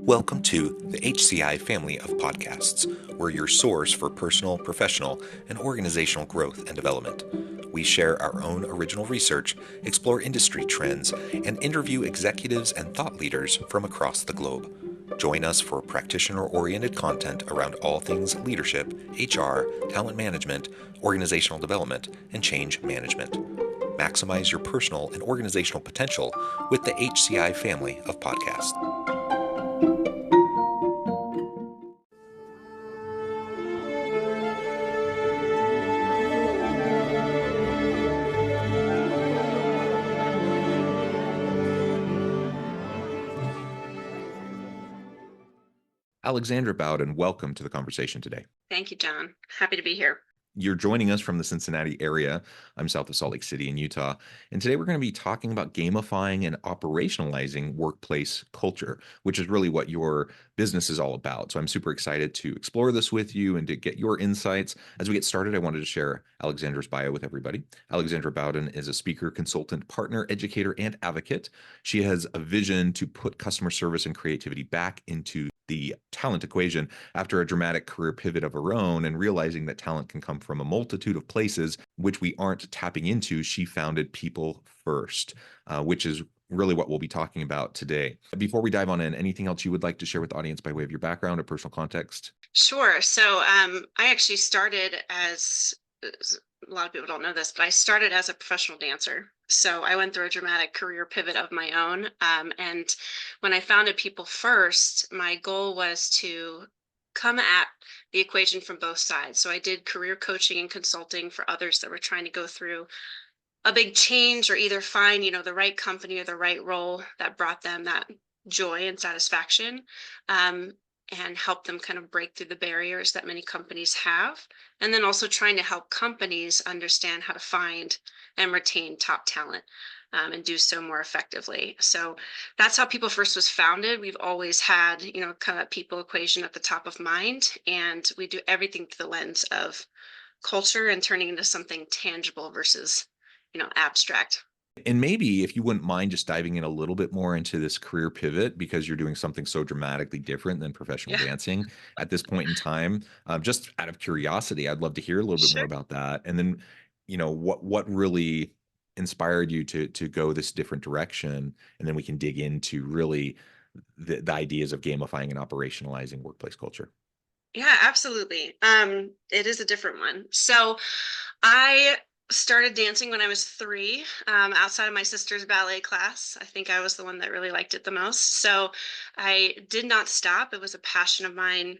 Welcome to the HCI family of podcasts. We're your source for personal, professional, and organizational growth and development. We share our own original research, explore industry trends, and interview executives and thought leaders from across the globe. Join us for practitioner-oriented content around all things leadership, HR, talent management, organizational development, and change management. Maximize your personal and organizational potential with the HCI family of podcasts. Alexandra Bowden, welcome to the conversation today. Thank you, John. Happy to be here. You're joining us from the Cincinnati area. I'm south of Salt Lake City in Utah. And today we're going to be talking about gamifying and operationalizing workplace culture, which is really what your business is all about. So I'm super excited to explore this with you and to get your insights. As we get started, I wanted to share Alexandra's bio with everybody. Alexandra Bowden is a speaker, consultant, partner, educator, and advocate. She has a vision to put customer service and creativity back into the talent equation after a dramatic career pivot of her own and realizing that talent can come from a multitude of places which we aren't tapping into. She founded PEOPLEfirst, which is really what we'll be talking about today. Before we dive on in, anything else you would like to share with the audience by way of your background or personal context? Sure. So I actually started as a lot of people don't know this, but I started as a professional dancer. So I went through a dramatic career pivot of my own. And when I founded PEOPLEfirst, my goal was to come at the equation from both sides. So I did career coaching and consulting for others that were trying to go through a big change or either find, the right company or the right role that brought them that joy and satisfaction. And help them kind of break through the barriers that many companies have. And then also trying to help companies understand how to find and retain top talent and do so more effectively. So that's how PEOPLEfirst was founded. We've always had, kind of people equation at the top of mind, and we do everything through the lens of culture and turning into something tangible versus, abstract. And maybe if you wouldn't mind just diving in a little bit more into this career pivot, because you're doing something so dramatically different than professional dancing at this point in time, just out of curiosity, I'd love to hear a little bit more about that. And then, what really inspired you to go this different direction? And then we can dig into really the ideas of gamifying and operationalizing workplace culture. Yeah, absolutely. It is a different one. So I started dancing when I was 3, outside of my sister's ballet class. I think I was the one that really liked it the most. So I did not stop. It was a passion of mine.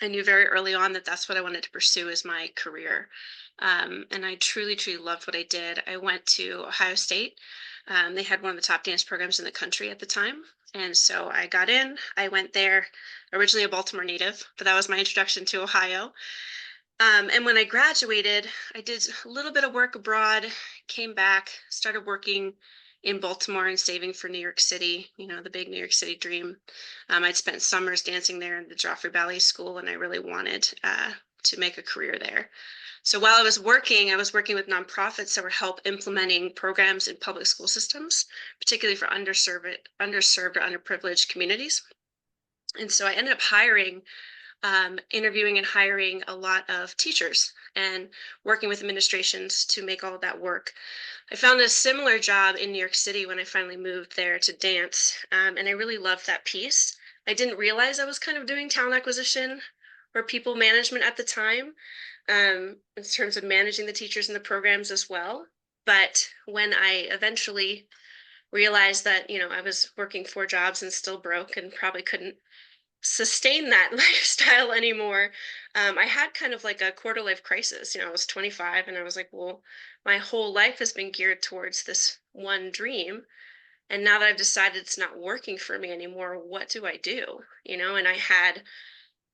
I knew very early on that that's what I wanted to pursue as my career. And I truly, truly loved what I did. I went to Ohio State. They had one of the top dance programs in the country at the time. And so I got in, I went there, originally a Baltimore native, but that was my introduction to Ohio. And when I graduated, I did a little bit of work abroad, came back, started working in Baltimore and saving for New York City, the big New York City dream. I'd spent summers dancing there in the Joffrey Ballet School, and I really wanted to make a career there. So while I was working with nonprofits that were help implementing programs in public school systems, particularly for underserved or underprivileged communities. And so I ended up interviewing and hiring a lot of teachers and working with administrations to make all of that work. I found a similar job in New York City when I finally moved there to dance, and I really loved that piece. I didn't realize I was kind of doing talent acquisition or people management at the time, in terms of managing the teachers and the programs as well. But when I eventually realized that, I was working 4 jobs and still broke and probably couldn't sustain that lifestyle anymore, I had kind of like a quarter life crisis. I was 25 and I was like, well, my whole life has been geared towards this one dream. And now that I've decided it's not working for me anymore, what do I do? And I had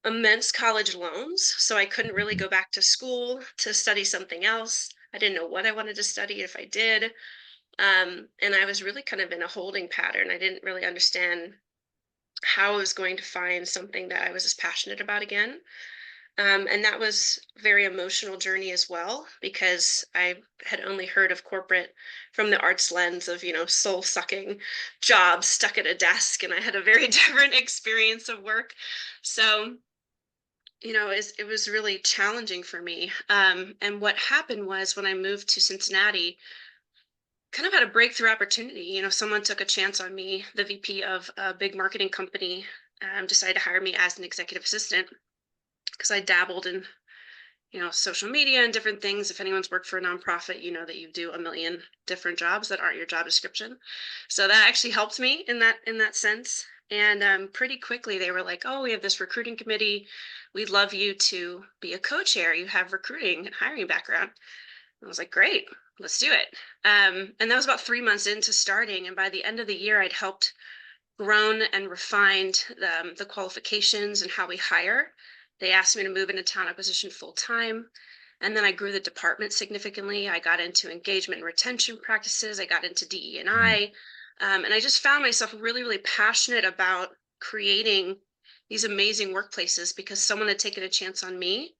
immense college loans, so I couldn't really go back to school to study something else. I didn't know what I wanted to study if I did. And I was really kind of in a holding pattern. I didn't really understand how I was going to find something that I was as passionate about again. And that was a very emotional journey as well, because I had only heard of corporate from the arts lens of, soul sucking jobs stuck at a desk. And I had a very different experience of work. So, it was really challenging for me. And what happened was when I moved to Cincinnati, kind of had a breakthrough opportunity. Someone took a chance on me. The VP of a big marketing company decided to hire me as an executive assistant because I dabbled in social media and different things. If anyone's worked for a nonprofit, you know that you do a million different jobs that aren't your job description. So that actually helped me in that sense. And pretty quickly they were like, "Oh, we have this recruiting committee. We'd love you to be a co-chair. You have recruiting and hiring background." I was like, "Great, let's do it." And that was about 3 months into starting. And by the end of the year, I'd helped grown and refined the qualifications and how we hire. They asked me to move into talent acquisition full time. And then I grew the department significantly. I got into engagement and retention practices. I got into Mhm. DE&I. And I just found myself really, really passionate about creating these amazing workplaces because someone had taken a chance on me.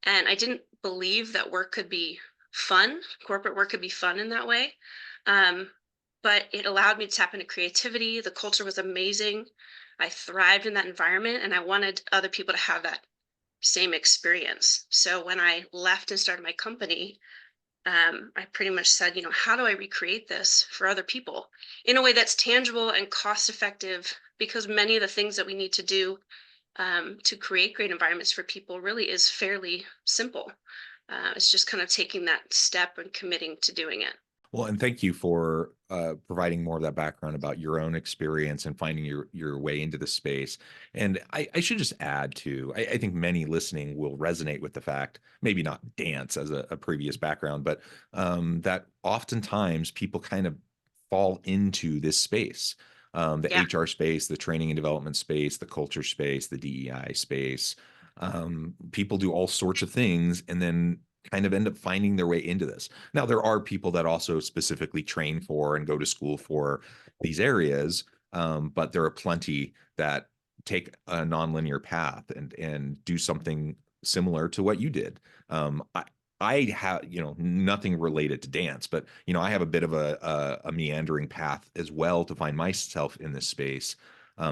And I didn't believe that work could be fun. Corporate work could be fun in that way. Um, but it allowed me to tap into creativity. The culture was amazing. I thrived in that environment, and I wanted other people to have that same experience. So when I left and started my company, I pretty much said, how do I recreate this for other people in a way that's tangible and cost effective? Because many of the things that we need to do to create great environments for people really is fairly simple. It's just kind of taking that step and committing to doing it. Well, and thank you for providing more of that background about your own experience and finding your way into the space. And I should just add too, I think many listening will resonate with the fact, maybe not dance as a previous background, but that oftentimes people kind of fall into this space. The Yeah, HR space, the training and development space, the culture space, the DEI space. People do all sorts of things and then kind of end up finding their way into this. Now, there are people that also specifically train for and go to school for these areas, but there are plenty that take a nonlinear path and do something similar to what you did. I have, nothing related to dance, but I have a bit of a meandering path as well to find myself in this space.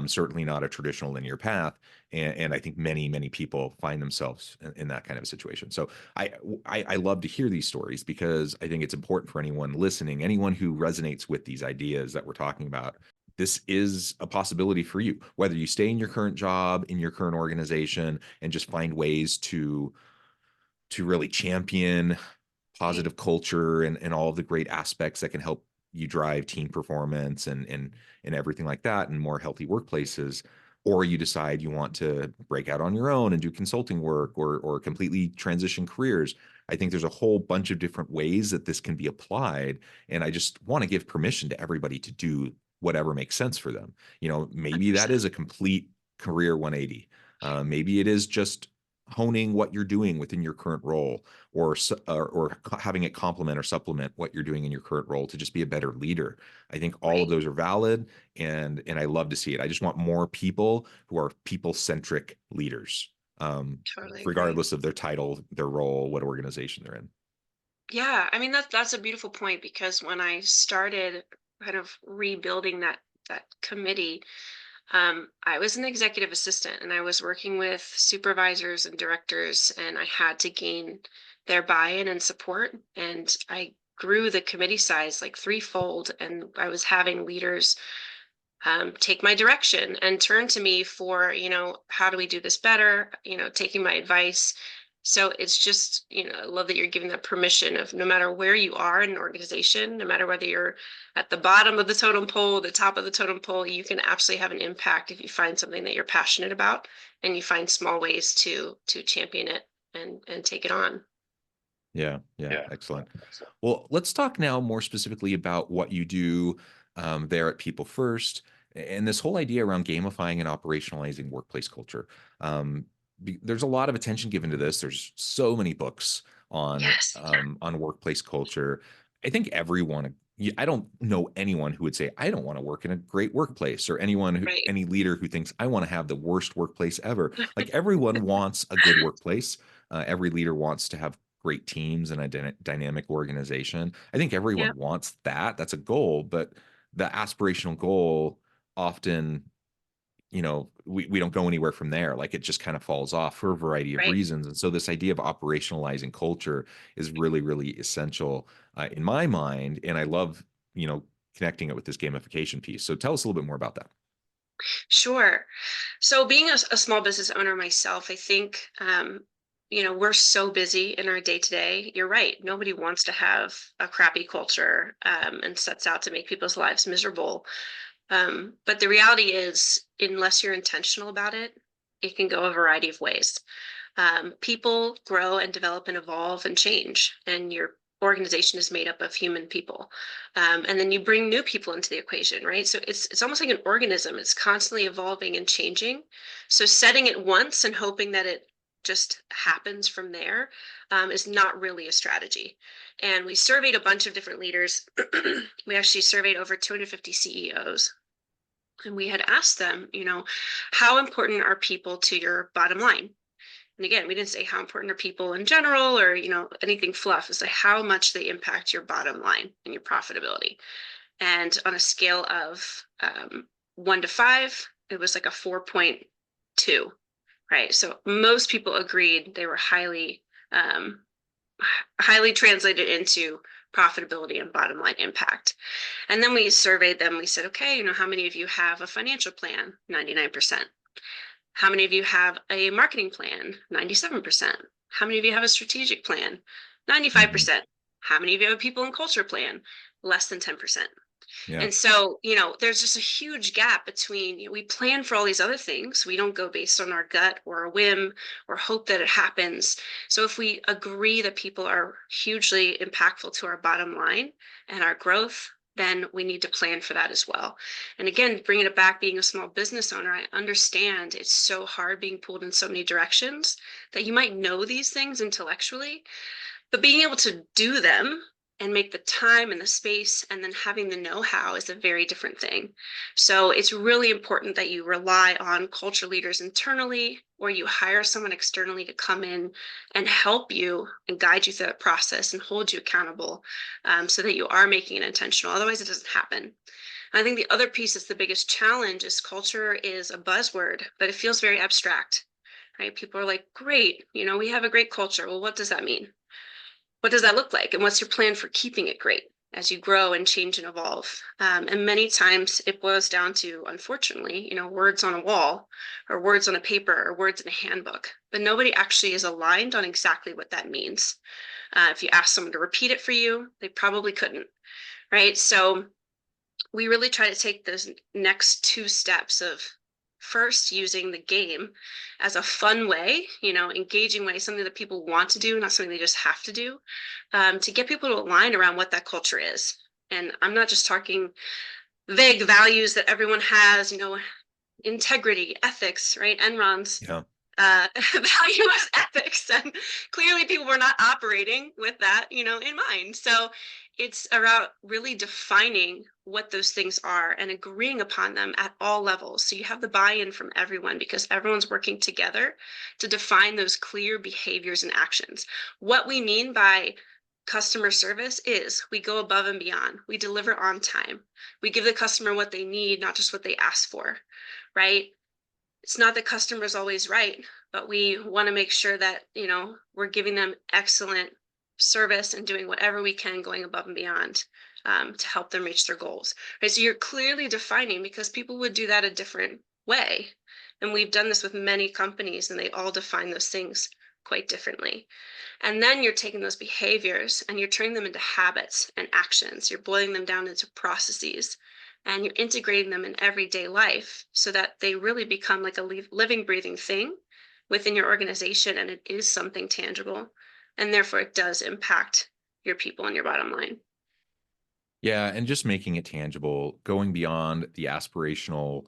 Certainly not a traditional linear path, and I think many people find themselves in that kind of a situation. So I, I love to hear these stories because I think it's important for anyone listening, anyone who resonates with these ideas that we're talking about. This is a possibility for you, whether you stay in your current job, in your current organization, and just find ways to really champion right, positive culture and all of the great aspects that can help you drive team performance and everything like that and more healthy workplaces, or you decide you want to break out on your own and do consulting work or completely transition careers. I think there's a whole bunch of different ways that this can be applied, and I just want to give permission to everybody to do whatever makes sense for them. Maybe that 100%. is a complete career 180. Maybe it is just honing what you're doing within your current role, or having it complement or supplement what you're doing in your current role to just be a better leader. I think all of Right. those are valid, and I love to see it. I just want more people who are people centric leaders, Totally agree. regardless of their title, their role, what organization they're in. Yeah, I mean that's a beautiful point because when I started kind of rebuilding that committee, I was an executive assistant and I was working with supervisors and directors, and I had to gain their buy-in and support. And I grew the committee size like threefold, and I was having leaders take my direction and turn to me for, how do we do this better? Taking my advice. So it's just, I love that you're giving that permission of no matter where you are in an organization, no matter whether you're at the bottom of the totem pole, the top of the totem pole, you can absolutely have an impact if you find something that you're passionate about and you find small ways to champion it and take it on. Yeah, yeah, excellent. Well, let's talk now more specifically about what you do there at People First and this whole idea around gamifying and operationalizing workplace culture. There's a lot of attention given to this. There's so many books Yes. on workplace culture. I think everyone I don't know anyone who would say, I don't want to work in a great workplace, or Right. any leader who thinks I want to have the worst workplace ever. Like everyone wants a good workplace. Every leader wants to have great teams and a dynamic organization. I think Yeah. everyone wants that. That's a goal, but the aspirational goal often, we don't go anywhere from there. Like it just kind of falls off for a variety of Right. reasons. And so this idea of operationalizing culture is really, really essential in my mind. And I love, connecting it with this gamification piece. So tell us a little bit more about that. Sure. So being a small business owner myself, I think, we're so busy in our day to day. You're right. Nobody wants to have a crappy culture, and sets out to make people's lives miserable. But the reality is, unless you're intentional about it, it can go a variety of ways. People grow and develop and evolve and change, and your organization is made up of human people. And then you bring new people into the equation, right? So it's almost like an organism. It's constantly evolving and changing. So setting it once and hoping that it just happens from there, is not really a strategy. And we surveyed a bunch of different leaders. We actually surveyed over 250 CEOs, and we had asked them, how important are people to your bottom line? And again, we didn't say how important are people in general, or anything fluff. It's like how much they impact your bottom line and your profitability. And on a scale of 1 to 5, it was like a 4.2. Right. So most people agreed they were um, highly translated into profitability and bottom line impact. And then we surveyed them. We said, okay, how many of you have a financial plan? 99%. How many of you have a marketing plan? 97%. How many of you have a strategic plan? Mhm. 95%. How many of you have a people and culture plan? Less than 10%. Yeah. And so, there's just a huge gap between, we plan for all these other things. We don't go based on our gut or a whim or hope that it happens. So if we agree that people are hugely impactful to our bottom line and our growth, then we need to plan for that as well. And again, bringing it back, being a small business owner, I understand it's so hard being pulled in so many directions that you might know these things intellectually, but being able to do them and make the time and the space and then having the know-how is a very different thing. So it's really important that you rely on culture leaders internally, or you hire someone externally to come in and help you and guide you through that process and hold you accountable, so that you are making it intentional. Otherwise, it doesn't happen. I think the other piece that's the biggest challenge is culture is a buzzword, but it feels very abstract, right? People are like, great, we have a great culture. Well, what does that mean? What does that look like? And what's your plan for keeping it great as you grow and change and evolve? And many times it boils down to, unfortunately, words on a wall, or words on a paper, or words in a handbook, but nobody actually is aligned on exactly what that means. If you ask someone to repeat it for you, they probably couldn't, right? So we really try to take those next two steps of first using the game as a fun way, engaging way, something that people want to do, not something they just have to do, to get people to align around what that culture is. And I'm not just talking vague values that everyone has, integrity, ethics, right? Enron's Yeah. value as ethics, and clearly people were not operating with that, in mind. So it's about really defining what those things are and agreeing upon them at all levels. So you have the buy-in from everyone, because everyone's working together to define those clear behaviors and actions. What we mean by customer service is we go above and beyond. We deliver on time. We give the customer what they need, not just what they ask for, right? It's not that customer's always right, but we want to make sure that, we're giving them excellent service and doing whatever we can, going above and beyond, to help them reach their goals. Right. So you're clearly defining, because people would do that a different way. And we've done this with many companies, and they all define those things quite differently. And then you're taking those behaviors and you're turning them into habits and actions. You're boiling them down into processes, and you're integrating them in everyday life so that they really become like a living, breathing thing within your organization. And it is something tangible. And therefore, it does impact your people and your bottom line. Yeah. And just making it tangible, going beyond the aspirational,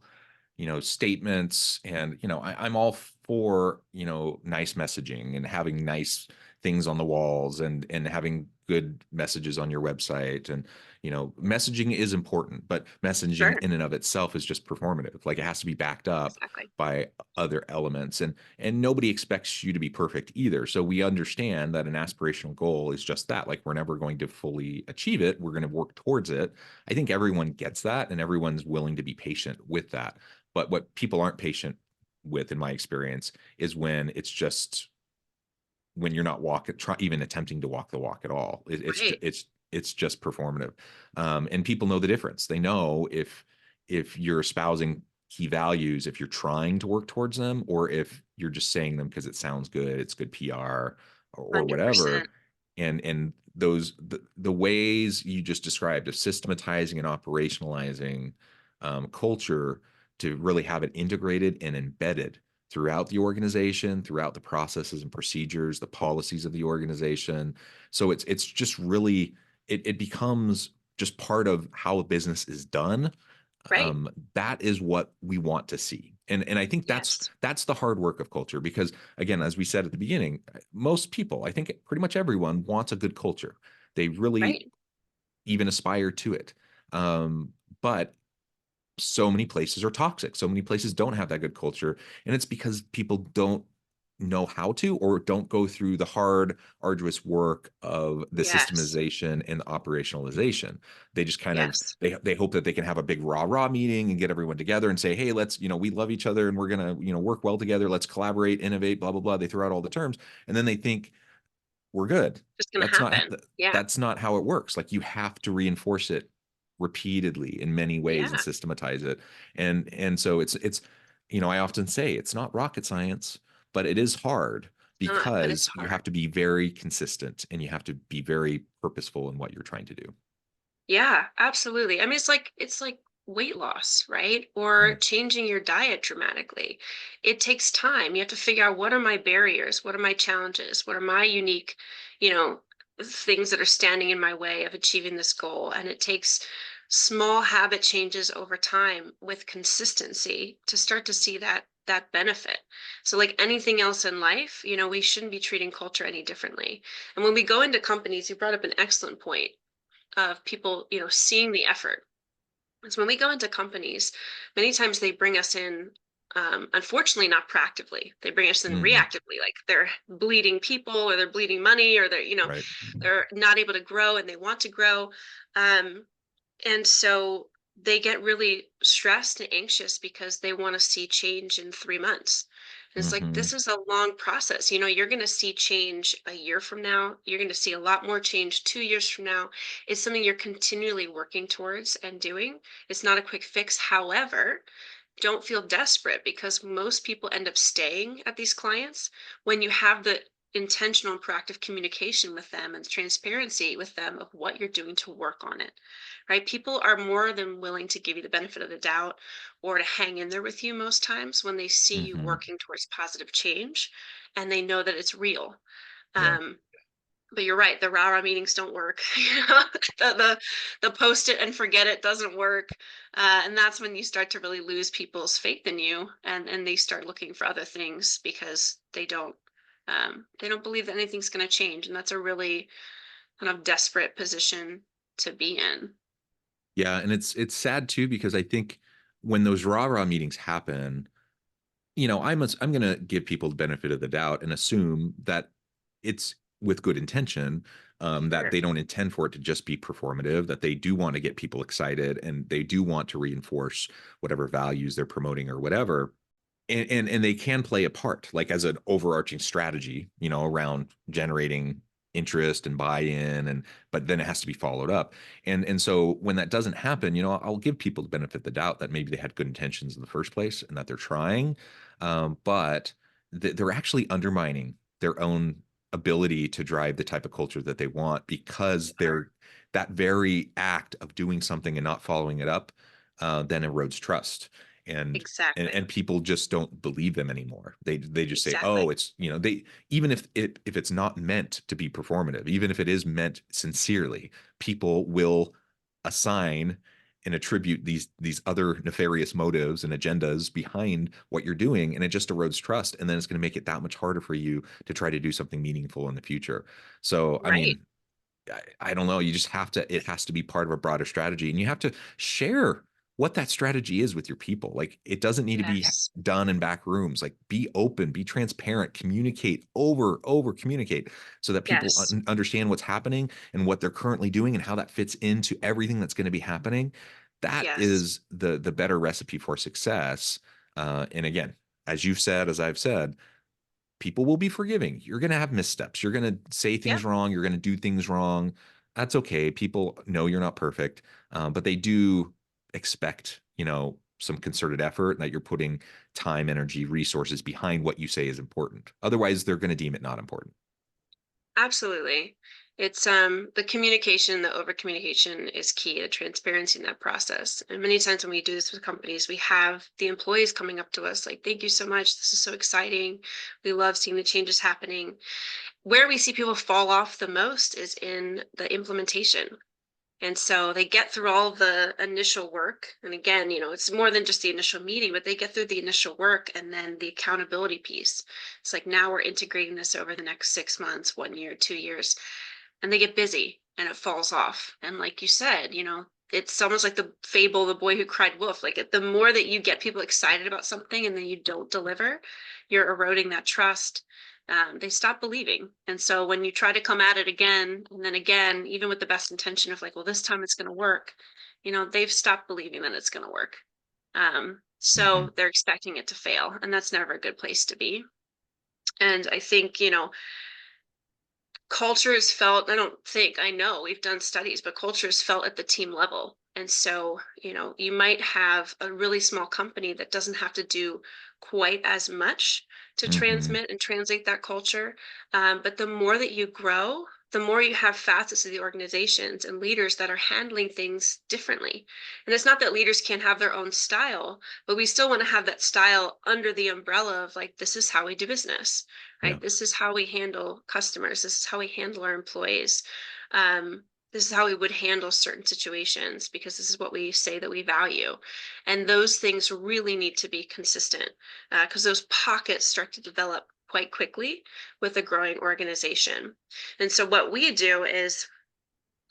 statements. And, I'm all for, nice messaging and having nice things on the walls and having good messages on your website. And, Messaging is important, but messaging Sure. in and of itself is just performative. Like it has to be backed up Exactly. by other elements, and nobody expects you to be perfect either. So we understand that an aspirational goal is just that. Like we're never going to fully achieve it. We're going to work towards it. I think everyone gets that, and everyone's willing to be patient with that. But what people aren't patient with, in my experience, is when you're not even attempting to walk the walk at all. Right. It's just performative, and people know the difference. They know if you're espousing key values, if you're trying to work towards them, or if you're just saying them because it sounds good, it's good PR, or 100%. whatever. And the ways you just described of systematizing and operationalizing culture to really have it integrated and embedded throughout the organization, throughout the processes and procedures, the policies of the organization. So it's just really it becomes just part of how a business is done. Right. That is what we want to see. And I think Yes. that's the hard work of culture, because again, as we said at the beginning, most people, I think pretty much everyone, wants a good culture. They really Right. even aspire to it. But so many places are toxic. So many places don't have that good culture. And it's because people don't know how to, or don't go through the hard, arduous work of the Yes. systemization and the operationalization. They just kind of Yes. they hope that they can have a big rah-rah meeting and get everyone together and say, hey, let's, we love each other and we're gonna, work well together. Let's collaborate, innovate, blah, blah, blah. They throw out all the terms, and then they think we're good. Just gonna That's not happen. Yeah. that's not how it works. Like you have to reinforce it repeatedly in many ways and Yeah. systematize it. And so it's I often say it's not rocket science, but it is hard Not, but it's because you hard. have to be very consistent and you have to be very purposeful in what you're trying to do. Yeah, absolutely. I mean, it's like weight loss, right? Or Mm, changing your diet dramatically. It takes time. You have to figure out, what are my barriers? What are my challenges? What are my unique, you know, things that are standing in my way of achieving this goal? And it takes small habit changes over time with consistency to start to see that benefit. So like anything else in life, we shouldn't be treating culture any differently. And when we go into companies, you brought up an excellent point of people, seeing the effort. Is when we go into companies, many times they bring us in, unfortunately, not proactively. They bring us in mhm, reactively, like they're bleeding people or they're bleeding money or they're, right. they're not able to grow and they want to grow. Um, and so they get really stressed and anxious because they want to see change in 3 months. And it's like, Hmm. this is a long process. You're going to see change a year from now. You're going to see a lot more change 2 years from now. It's something you're continually working towards and doing. It's not a quick fix. However, don't feel desperate, because most people end up staying at these clients when you have the intentional and proactive communication with them and transparency with them of what you're doing to work on it, right? People are more than willing to give you the benefit of the doubt or to hang in there with you most times when they see you Hmm. working towards positive change and they know that it's real. Yeah. Um, but you're right, the rah-rah meetings don't work. The post it and forget it doesn't work. And that's when you start to really lose people's faith in you, and they start looking for other things because they don't believe that anything's going to change. And that's a really kind of desperate position to be in. Yeah, and it's sad too, because I think when those rah-rah meetings happen, I'm going to give people the benefit of the doubt and assume that it's with good intention, that Sure. they don't intend for it to just be performative, that they do want to get people excited and they do want to reinforce whatever values they're promoting or whatever. And they can play a part, like as an overarching strategy, around generating interest and buy-in, and but then it has to be followed up. And so when that doesn't happen, I'll give people the benefit of the doubt that maybe they had good intentions in the first place and that they're trying, but they're actually undermining their own ability to drive the type of culture that they want, because they're that very act of doing something and not following it up then erodes trust. and Exactly. and people just don't believe them anymore. They just say, Exactly. oh, it's, they, even if it's not meant to be performative, even if it is meant sincerely, people will assign and attribute these other nefarious motives and agendas behind what you're doing, and it just erodes trust, and then it's going to make it that much harder for you to try to do something meaningful in the future. So I Right. mean, I don't know. You just have to, it has to be part of a broader strategy, and you have to share what that strategy is with your people. Like, it doesn't need to be Yes. done in back rooms. Like, be open, be transparent, communicate, over communicate, so that people Yes. understand what's happening and what they're currently doing and how that fits into everything that's going to be happening. That Yes. is the better recipe for success. And again, as you've said, as I've said, people will be forgiving. You're going to have missteps. You're going to say things Yep. wrong. You're going to do things wrong. That's okay. People know you're not perfect, but they do expect, some concerted effort, that you're putting time, energy, resources behind what you say is important. Otherwise, they're going to deem it not important. Absolutely. It's the communication, the over communication is key to transparency in that process. And many times when we do this with companies, we have the employees coming up to us like, thank you so much. This is so exciting. We love seeing the changes happening. Where we see people fall off the most is in the implementation. And so they get through all the initial work. And again, it's more than just the initial meeting, but they get through the initial work and then the accountability piece. It's like, now we're integrating this over the next 6 months, 1 year, 2 years, and they get busy and it falls off. And like you said, it's almost like the fable, the boy who cried wolf. Like, the more that you get people excited about something and then you don't deliver, you're eroding that trust. They stop believing. And so when you try to come at it again and then again, even with the best intention of like, well, this time it's going to work, they've stopped believing that it's going to work. Mm-hmm. So they're expecting it to fail, and that's never a good place to be. And I think, culture is felt, I know we've done studies, but culture is felt at the team level. And so, you might have a really small company that doesn't have to do quite as much to Mm-hmm. transmit and translate that culture. But the more that you grow, the more you have facets of the organizations and leaders that are handling things differently. And it's not that leaders can't have their own style, but we still want to have that style under the umbrella of like, this is how we do business, Yeah, right? This is how we handle customers. This is how we handle our employees. Um, this is how we would handle certain situations because this is what we say that we value. And those things really need to be consistent because those pockets start to develop quite quickly with a growing organization. And so what we do is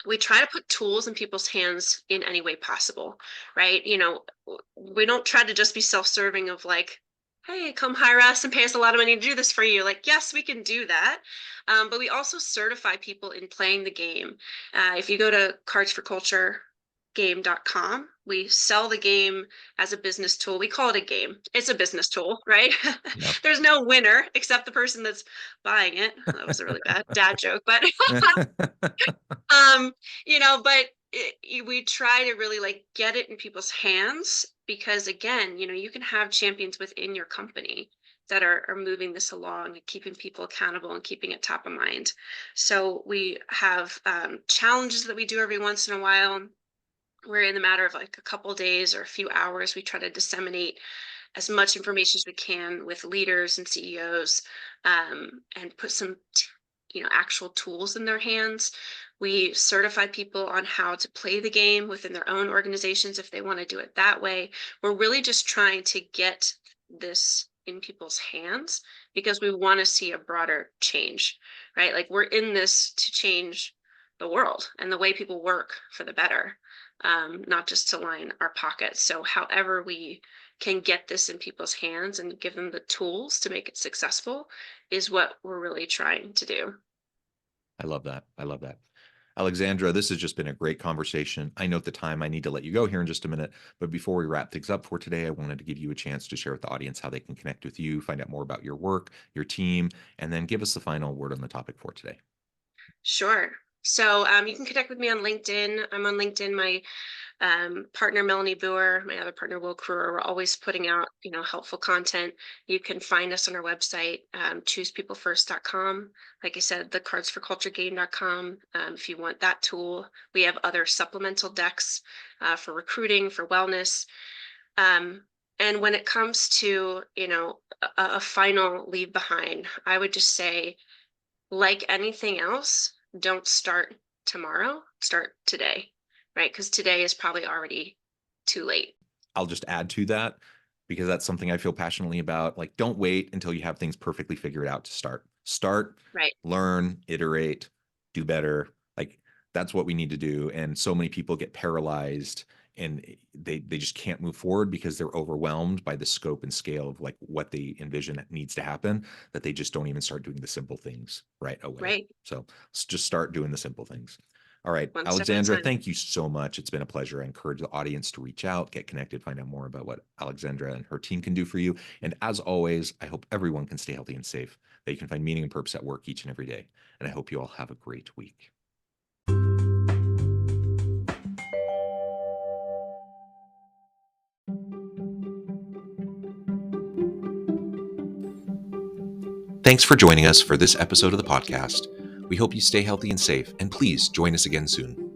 we try to put tools in people's hands in any way possible, right? We don't try to just be self-serving of like, hey, come hire us and pay us a lot of money to do this for you. Like, yes, we can do that. But we also certify people in playing the game. If you go to Cards for Culture game.com, we sell the game as a business tool. We call it a game. It's a business tool, right? yeah. There's no winner except the person that's buying it. That was a really bad dad joke, but um but we try to really like get it in people's hands because again, you can have champions within your company that are moving this along and keeping people accountable and keeping it top of mind. So we have challenges that we do every once in a while, where in the matter of like a couple days or a few hours we try to disseminate as much information as we can with leaders and CEOs, and put some actual tools in their hands. We certify people on how to play the game within their own organizations if they want to do it that way. We're really just trying to get this in people's hands because we want to see a broader change, right? Like, we're in this to change the world and the way people work for the better, not just to line our pockets. So however we can get this in people's hands and give them the tools to make it successful is what we're really trying to do. I love that. I love that. Alexandra, this has just been a great conversation. I know at the time I need to let you go here in just a minute, but before we wrap things up for today, I wanted to give you a chance to share with the audience how they can connect with you, find out more about your work, your team, and then give us the final word on the topic for today. Sure. So you can connect with me on LinkedIn. I'm on LinkedIn. My partner Melanie Boer, my other partner Will Kruer, we're always putting out helpful content. You can find us on our website, choosepeoplefirst.com. Like I said, the cardsforculturegame.com. If you want that tool, we have other supplemental decks for recruiting, for wellness. And when it comes to a final leave behind, I would just say, like anything else, don't start tomorrow, start today, right? Because today is probably already too late. I'll just add to that because that's something I feel passionately about. Like, don't wait until you have things perfectly figured out to start. Start, Right. learn, iterate, do better. Like, That's what we need to do. And so many people get paralyzed and they just can't move forward because they're overwhelmed by the scope and scale of like what they envision that needs to happen, that they just don't even start doing the simple things right away. Right. So let's just start doing the simple things. All right, One step at a Alexandra, time. thank you so much. It's been a pleasure. I encourage the audience to reach out, get connected, find out more about what Alexandra and her team can do for you. And as always, I hope everyone can stay healthy and safe, that you can find meaning and purpose at work each and every day. And I hope you all have a great week. Thanks for joining us for this episode of the podcast. We hope you stay healthy and safe, and please join us again soon.